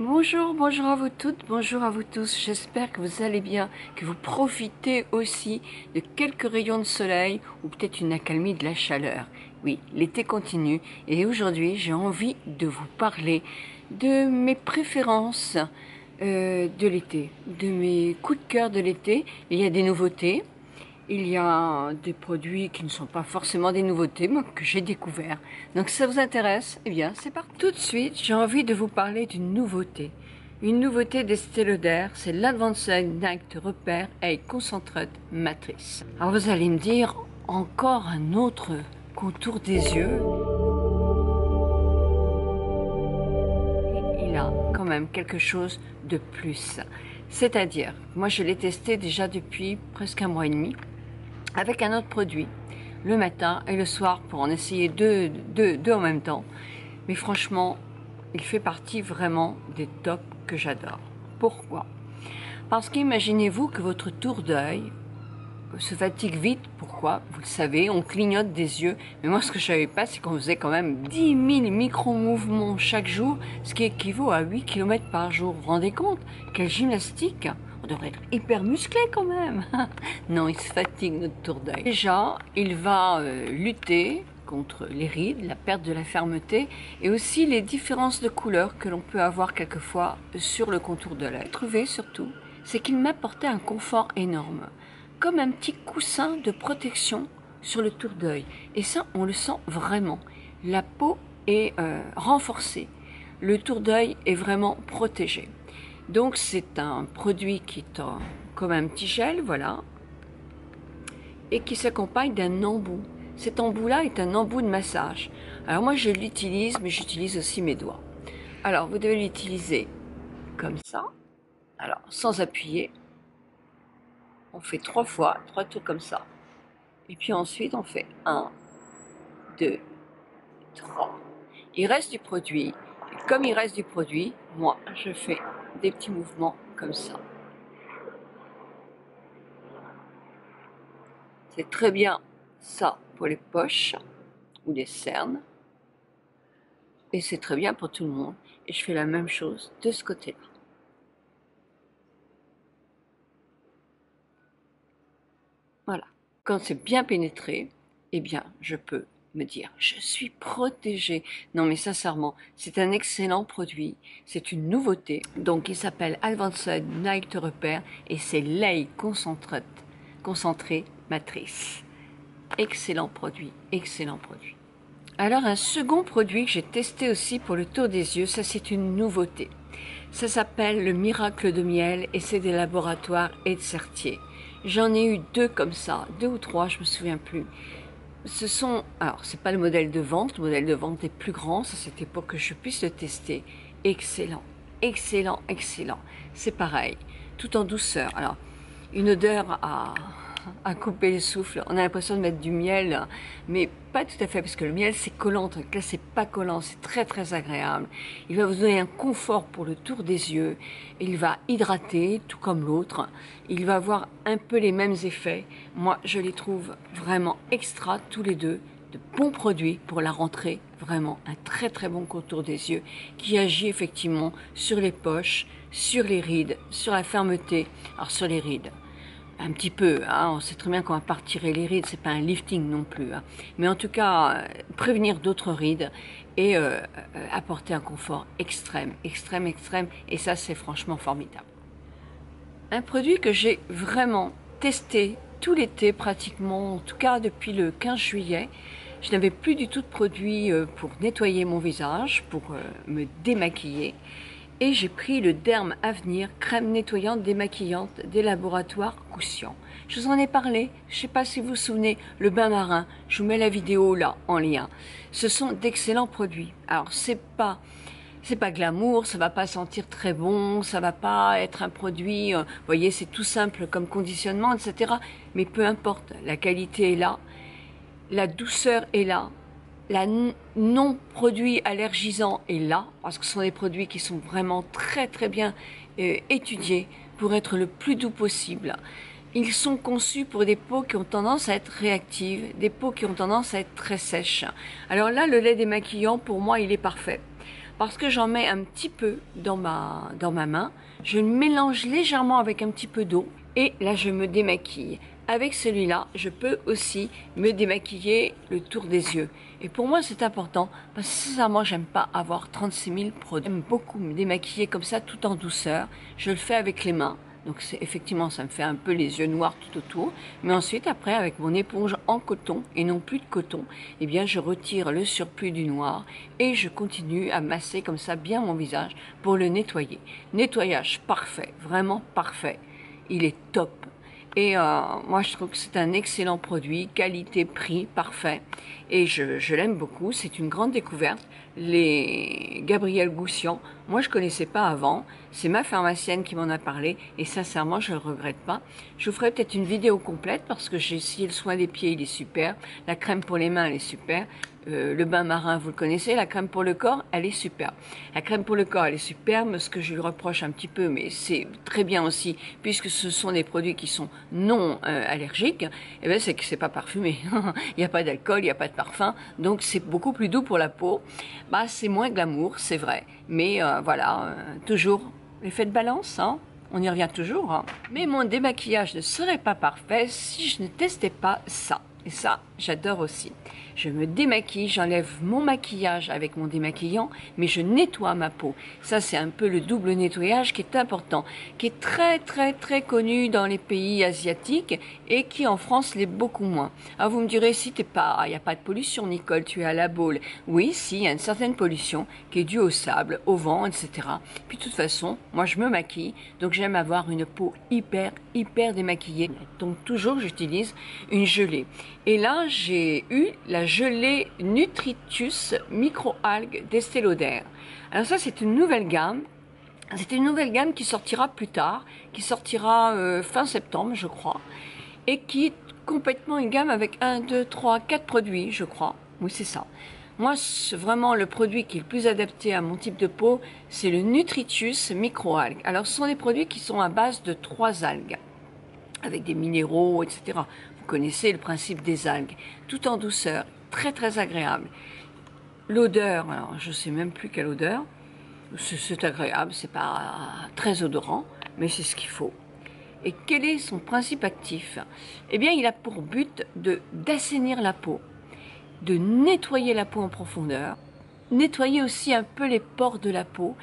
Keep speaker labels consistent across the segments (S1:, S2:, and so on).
S1: Bonjour, bonjour à vous toutes, bonjour à vous tous. J'espère que vous allez bien, que vous profitez aussi de quelques rayons de soleil ou peut-être une accalmie de la chaleur. Oui, l'été continue et aujourd'hui j'ai envie de vous parler de mes préférences de l'été, de mes coups de cœur de l'été. Il y a des nouveautés. Il y a des produits qui ne sont pas forcément des nouveautés, mais que j'ai découverts. Donc si ça vous intéresse, eh bien c'est parti. Tout de suite, j'ai envie de vous parler d'une nouveauté. Une nouveauté d'Estée Lauder, c'est l'Advanced Night Repair avec Concentrate Matrice. Alors vous allez me dire, encore un autre contour des yeux. Il a quand même quelque chose de plus. C'est-à-dire, moi je l'ai testé déjà depuis presque un mois et demi. Avec un autre produit, le matin et le soir pour en essayer deux en même temps. Mais franchement, il fait partie vraiment des tops que j'adore. Pourquoi? Parce qu'imaginez-vous que votre tour d'œil se fatigue vite. Pourquoi? Vous le savez, on clignote des yeux. Mais moi, ce que je savais pas, c'est qu'on faisait quand même 10 000 micro-mouvements chaque jour, ce qui équivaut à 8 km par jour. Vous vous rendez compte? Quelle gymnastique! On devrait être hyper musclé quand même. Non, il se fatigue notre tour d'œil. Déjà, il va lutter contre les rides, la perte de la fermeté et aussi les différences de couleurs que l'on peut avoir quelquefois sur le contour de l'œil. Trouvé surtout, c'est qu'il m'apportait un confort énorme, comme un petit coussin de protection sur le tour d'œil. Et ça, on le sent vraiment. La peau est renforcée. Le tour d'œil est vraiment protégé. Donc c'est un produit qui est comme un petit gel, voilà, et qui s'accompagne d'un embout. Cet embout-là est un embout de massage. Alors moi je l'utilise, mais j'utilise aussi mes doigts. Alors vous devez l'utiliser comme ça, alors sans appuyer. On fait 3 fois, 3 tours comme ça. Et puis ensuite on fait 1, 2, 3. Il reste du produit. Et comme il reste du produit, moi je fais des petits mouvements comme ça. C'est très bien ça pour les poches ou les cernes. Et c'est très bien pour tout le monde. Et je fais la même chose de ce côté-là. Voilà. Quand c'est bien pénétré, eh bien, je peux me dire, je suis protégée. Non, mais sincèrement, c'est un excellent produit. C'est une nouveauté. Donc, il s'appelle Advanced Night Repair et c'est Lay Concentré Matrice. Excellent produit, excellent produit. Alors un second produit que j'ai testé aussi pour le tour des yeux, ça c'est une nouveauté. Ça s'appelle le Miracle de Miel et c'est des laboratoires Edsertier. J'en ai eu 2 comme ça, 2 ou 3, je me souviens plus. Ce sont, alors c'est pas le modèle de vente est plus grand, ça c'était pour que je puisse le tester. Excellent, excellent, excellent. C'est pareil, tout en douceur. Alors, une odeur à couper le souffle. On a l'impression de mettre du miel, mais pas tout à fait, parce que le miel c'est collant, donc là c'est pas collant, c'est très très agréable. Il va vous donner un confort pour le tour des yeux, il va hydrater, tout comme l'autre, il va avoir un peu les mêmes effets. Moi je les trouve vraiment extra tous les deux, de bons produits pour la rentrée, vraiment un très très bon contour des yeux, qui agit effectivement sur les poches, sur les rides, sur la fermeté, alors sur les rides. Un petit peu, hein, on sait très bien qu'on va pas retirer les rides, c'est pas un lifting non plus, hein. Mais en tout cas, prévenir d'autres rides et apporter un confort extrême, extrême, extrême, et ça c'est franchement formidable. Un produit que j'ai vraiment testé tout l'été pratiquement, en tout cas depuis le 15 juillet, je n'avais plus du tout de produit pour nettoyer mon visage, pour me démaquiller. Et j'ai pris le Derme Avenir crème nettoyante démaquillante des laboratoires Caution. Je vous en ai parlé, je ne sais pas si vous vous souvenez, le bain marin, je vous mets la vidéo là en lien. Ce sont d'excellents produits. Alors c'est pas glamour, ça va pas sentir très bon, ça va pas être un produit, vous voyez, c'est tout simple comme conditionnement, etc. Mais peu importe, la qualité est là, la douceur est là. La non-produit allergisant est là, parce que ce sont des produits qui sont vraiment très très bien étudiés pour être le plus doux possible. Ils sont conçus pour des peaux qui ont tendance à être réactives, des peaux qui ont tendance à être très sèches. Alors là, le lait démaquillant, pour moi, il est parfait. parce que j'en mets un petit peu dans ma main. Je le mélange légèrement avec un petit peu d'eau et là je me démaquille. Avec celui-là, je peux aussi me démaquiller le tour des yeux. Et pour moi, c'est important parce que sincèrement, j'aime pas avoir 36 000 produits. J'aime beaucoup me démaquiller comme ça, tout en douceur. Je le fais avec les mains. Donc effectivement, ça me fait un peu les yeux noirs tout autour. Mais ensuite, après, avec mon éponge en coton et non plus de coton, eh bien, je retire le surplus du noir et je continue à masser comme ça bien mon visage pour le nettoyer. Nettoyage parfait, vraiment parfait. Il est top. Et moi, je trouve que c'est un excellent produit, qualité-prix, parfait. Et je l'aime beaucoup, c'est une grande découverte. Les Gabriel Goussian, moi je connaissais pas avant, c'est ma pharmacienne qui m'en a parlé et sincèrement je le regrette pas. Je vous ferai peut-être une vidéo complète parce que j'ai essayé le soin des pieds, il est super, la crème pour les mains elle est super, le bain marin vous le connaissez, la crème pour le corps elle est super. La crème pour le corps elle est superbe, ce que je lui reproche un petit peu mais c'est très bien aussi puisque ce sont des produits qui sont non allergiques, et ben c'est que c'est pas parfumé, il n'y a pas d'alcool, il n'y a pas de parfum, donc c'est beaucoup plus doux pour la peau. Bah, c'est moins glamour, c'est vrai. Mais voilà, toujours l'effet de balance, hein. On y revient toujours. Hein. Mais mon démaquillage ne serait pas parfait si je ne testais pas ça. Et ça, j'adore aussi. Je me démaquille, j'enlève mon maquillage avec mon démaquillant, mais je nettoie ma peau. Ça, c'est un peu le double nettoyage qui est important, qui est très, très, très connu dans les pays asiatiques et qui, en France, l'est beaucoup moins. Alors, vous me direz, si t'es pas, il n'y a pas de pollution, Nicole, tu es à la Baule. Oui, si, il y a une certaine pollution qui est due au sable, au vent, etc. Puis, de toute façon, moi, je me maquille, donc j'aime avoir une peau hyper, hyper démaquillée. Donc, toujours, j'utilise une gelée. Et là, j'ai eu la gelée Nutritus microalgues d'Estée Lauder. Alors ça, c'est une nouvelle gamme. C'est une nouvelle gamme qui sortira plus tard, qui sortira fin septembre, je crois, et qui est complètement une gamme avec 1, 2, 3, 4 produits, je crois. Oui, c'est ça. Moi, vraiment, le produit qui est le plus adapté à mon type de peau, c'est le Nutritus microalgues. Alors, ce sont des produits qui sont à base de 3 algues, avec des minéraux, etc. Vous connaissez le principe des algues, tout en douceur, très très agréable. L'odeur, alors je sais même plus quelle odeur, c'est agréable, c'est pas très odorant, mais c'est ce qu'il faut. Et quel est son principe actif? Eh bien, il a pour but d'assainir la peau, de nettoyer la peau en profondeur, nettoyer aussi un peu les pores de la peau.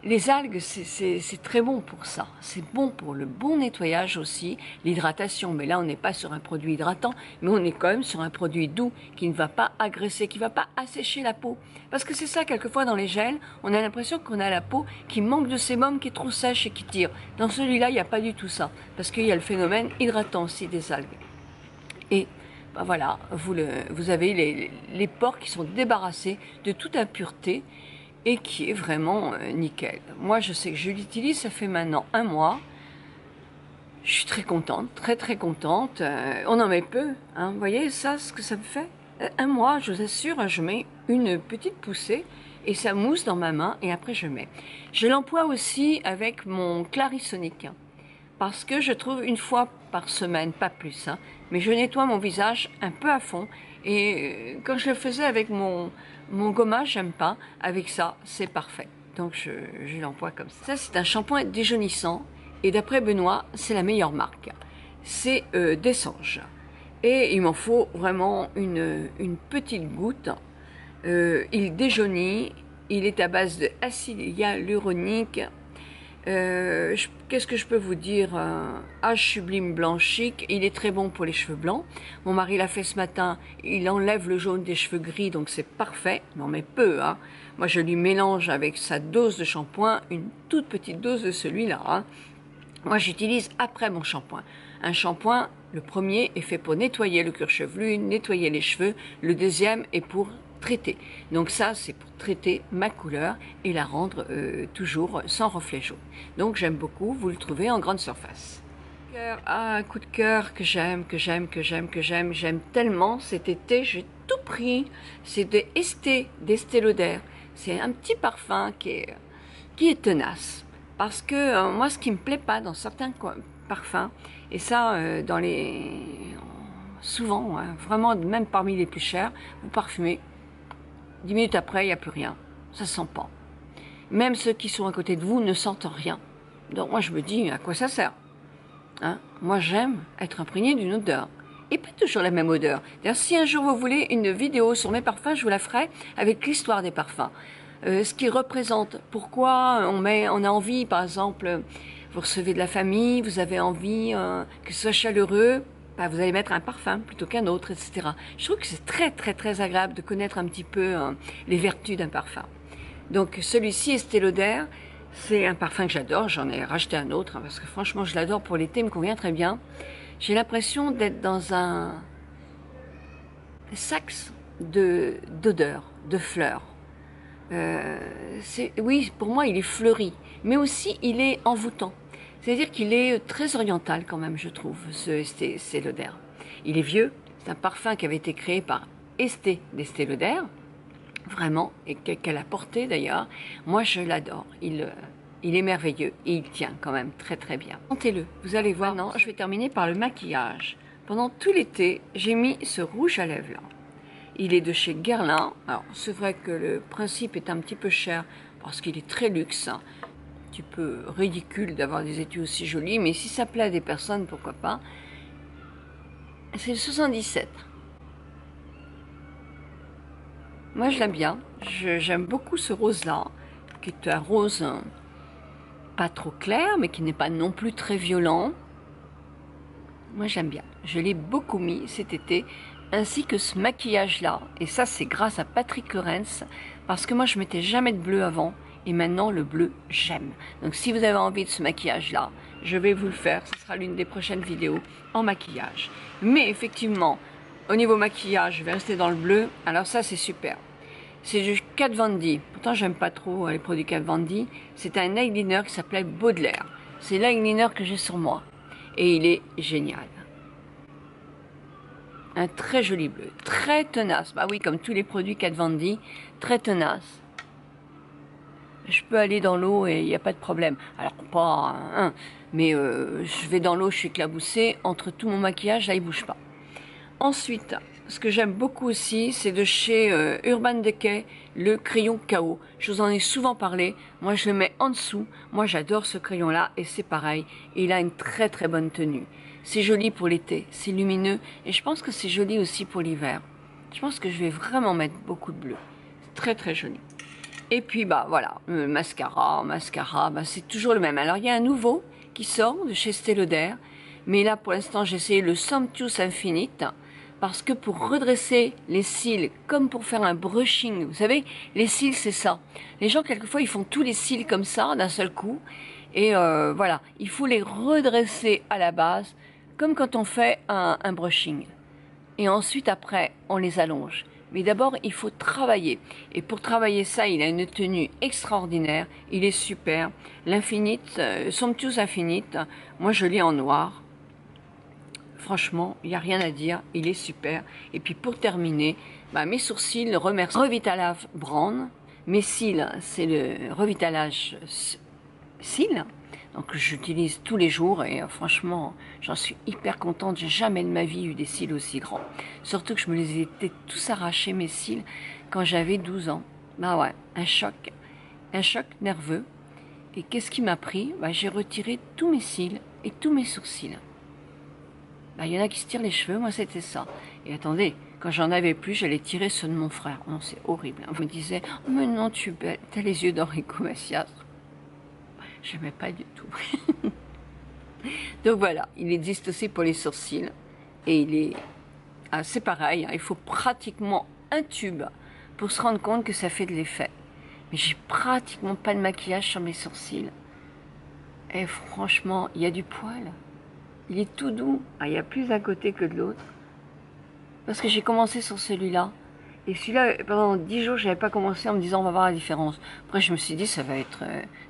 S1: Les algues, c'est très bon pour ça. C'est bon pour le bon nettoyage aussi, l'hydratation. Mais là, on n'est pas sur un produit hydratant, mais on est quand même sur un produit doux qui ne va pas agresser, qui ne va pas assécher la peau. Parce que c'est ça, quelquefois, dans les gels, on a l'impression qu'on a la peau qui manque de sébum, qui est trop sèche et qui tire. Dans celui-là, il n'y a pas du tout ça. Parce qu'il y a le phénomène hydratant aussi des algues. Et ben voilà, vous avez les pores qui sont débarrassés de toute impureté, et qui est vraiment nickel. Moi, je sais que je l'utilise, ça fait maintenant 1 mois. Je suis très contente, très très contente. On en met peu, hein. Vous voyez ça, ce que ça me fait? 1 mois, je vous assure, je mets une petite poussée et ça mousse dans ma main et après je mets. Je l'emploie aussi avec mon Clarisonic parce que je trouve 1 fois par semaine, pas plus, hein, mais je nettoie mon visage un peu à fond. Et quand je le faisais avec mon gommage, j'aime pas. Avec ça, c'est parfait. Donc je l'emploie comme ça. Ça, c'est un shampoing déjaunissant. Et d'après Benoît, c'est la meilleure marque. C'est Dessange. Et il m'en faut vraiment une petite goutte. Il déjaunit. Il est à base de acide hyaluronique. Qu'est-ce que je peux vous dire? H sublime blanc chic, il est très bon pour les cheveux blancs. Mon mari l'a fait ce matin, il enlève le jaune des cheveux gris, donc c'est parfait, mais on met peu, hein. Moi je lui mélange avec sa dose de shampoing, une toute petite dose de celui-là, hein. Moi j'utilise après mon shampoing. Un shampoing, le premier est fait pour nettoyer le cuir chevelu, nettoyer les cheveux, le deuxième est pour traiter. Donc ça, c'est pour traiter ma couleur et la rendre toujours sans reflet jaune. Donc j'aime beaucoup, vous le trouvez en grande surface. Un coup de cœur que j'aime, j'aime tellement. Cet été, j'ai tout pris. C'est d'Estée Lauder. C'est un petit parfum qui est tenace. Parce que moi, ce qui me plaît pas dans certains parfums, et ça, souvent, hein, vraiment, même parmi les plus chers, vous parfumez, 10 minutes après, il n'y a plus rien. Ça ne sent pas. Même ceux qui sont à côté de vous ne sentent rien. Donc moi je me dis, à quoi ça sert, hein? Moi j'aime être imprégné d'une odeur. Et pas toujours la même odeur. D'ailleurs, si un jour vous voulez une vidéo sur mes parfums, je vous la ferai avec l'histoire des parfums. Ce qui représente, pourquoi on a envie, par exemple, vous recevez de la famille, vous avez envie que ce soit chaleureux, bah, vous allez mettre un parfum plutôt qu'un autre, etc. Je trouve que c'est très très très agréable de connaître un petit peu les vertus d'un parfum. Donc celui-ci, Estée Lauder, c'est un parfum que j'adore, j'en ai racheté un autre, hein, parce que franchement je l'adore pour l'été, il me convient très bien. J'ai l'impression d'être dans un sac d'odeurs, de fleurs. Oui, pour moi il est fleuri, mais aussi il est envoûtant. C'est-à-dire qu'il est très oriental quand même, je trouve, ce Estée Lauder. Il est vieux, c'est un parfum qui avait été créé par d'Estée Lauder, vraiment, et qu'elle a porté d'ailleurs. Moi je l'adore, il est merveilleux et il tient quand même très très bien. Sentez-le, vous allez voir. Non, je vais terminer par le maquillage. Pendant tout l'été, j'ai mis ce rouge à lèvres là. Il est de chez Guerlain. Alors c'est vrai que le principe est un petit peu cher parce qu'il est très luxe, hein. Un petit peu ridicule d'avoir des étuis aussi jolis, mais si ça plaît à des personnes, pourquoi pas. C'est le 77. Moi je l'aime bien, j'aime beaucoup ce rose là, qui est un rose pas trop clair, mais qui n'est pas non plus très violent. Moi j'aime bien, je l'ai beaucoup mis cet été, ainsi que ce maquillage là, et ça c'est grâce à Patrick Lawrence, parce que moi je mettais jamais de bleu avant, et maintenant le bleu j'aime. Donc si vous avez envie de ce maquillage là, je vais vous le faire, ce sera l'une des prochaines vidéos en maquillage. Mais effectivement, au niveau maquillage, je vais rester dans le bleu, alors ça c'est super. C'est du Kat Von D. Pourtant, j'aime pas trop les produits Kat Von D. C'est un eyeliner qui s'appelait Baudelaire. C'est l'eyeliner que j'ai sur moi. Et il est génial. Un très joli bleu. Très tenace. Bah oui, comme tous les produits Kat Von D. Très tenace. Je peux aller dans l'eau et il n'y a pas de problème. Alors, pas un. Mais je vais dans l'eau, je suis éclaboussée. Entre tout mon maquillage, là, il bouge pas. Ensuite, ce que j'aime beaucoup aussi, c'est de chez Urban Decay, le crayon KO. Je vous en ai souvent parlé. Moi, je le mets en dessous. Moi, j'adore ce crayon-là et c'est pareil. Il a une très très bonne tenue. C'est joli pour l'été, c'est lumineux et je pense que c'est joli aussi pour l'hiver. Je pense que je vais vraiment mettre beaucoup de bleu. C'est très très joli. Et puis, bah voilà, mascara, bah, c'est toujours le même. Alors, il y a un nouveau qui sort de chez Estée Lauder. Mais là, pour l'instant, j'ai essayé le Somptuous Infinite. Parce que pour redresser les cils, comme pour faire un brushing, vous savez, les cils c'est ça. Les gens quelquefois ils font tous les cils comme ça d'un seul coup. Et voilà, il faut les redresser à la base, comme quand on fait un brushing. Et ensuite après, on les allonge. Mais d'abord, il faut travailler. Et pour travailler ça, il a une tenue extraordinaire. Il est super. L'Infinite, Somptuous Infinite, moi je l'ai en noir. Franchement, il n'y a rien à dire, il est super. Et puis pour terminer, bah, mes sourcils remercient Revitalage Brown. Mes cils, c'est le Revitalage cils. Donc j'utilise tous les jours et franchement, j'en suis hyper contente. J'ai jamais de ma vie eu des cils aussi grands. Surtout que je me les étais tous arrachés, mes cils, quand j'avais 12 ans. Bah ouais, un choc nerveux. Et qu'est-ce qui m'a pris? Bah, j'ai retiré tous mes cils et tous mes sourcils. Bah, y en a qui se tirent les cheveux, moi c'était ça. Et attendez, quand j'en avais plus, j'allais tirer ceux de mon frère. Non, c'est horrible. Hein. Vous me disiez, oh, mais non, tu es belle, t'as les yeux d'Enrico Macias. J'aimais pas du tout. Donc voilà, il existe aussi pour les sourcils. Et il est... Ah, c'est pareil, hein, il faut pratiquement un tube pour se rendre compte que ça fait de l'effet. Mais j'ai pratiquement pas de maquillage sur mes sourcils. Et franchement, il y a du poil. Il est tout doux. Ah, il y a plus d'un côté que de l'autre. Parce que j'ai commencé sur celui-là. Et celui-là, pendant 10 jours, je n'avais pas commencé en me disant on va voir la différence. Après, je me suis dit ça va être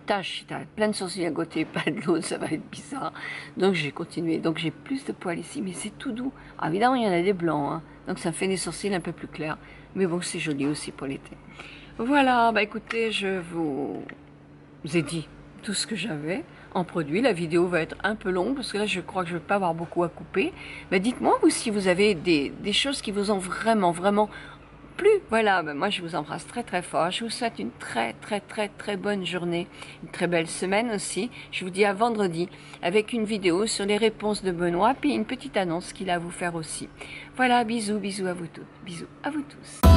S1: tâche. Si tu as plein de sourcils à côté, pas de l'autre, ça va être bizarre. Donc j'ai continué. Donc j'ai plus de poils ici, mais c'est tout doux. Ah, évidemment, il y en a des blancs. Hein. Donc ça fait des sourcils un peu plus clairs. Mais bon, c'est joli aussi pour l'été. Voilà, bah écoutez, je vous ai dit tout ce que j'avais en produit. La vidéo va être un peu longue parce que là je crois que je ne vais pas avoir beaucoup à couper. Mais dites-moi vous si vous avez des choses qui vous ont vraiment plu. Voilà, ben moi je vous embrasse très très fort. Je vous souhaite une très bonne journée, une très belle semaine aussi. Je vous dis à vendredi avec une vidéo sur les réponses de Benoît, puis une petite annonce qu'il a à vous faire aussi. Voilà, bisous à vous tous. Bisous à vous tous.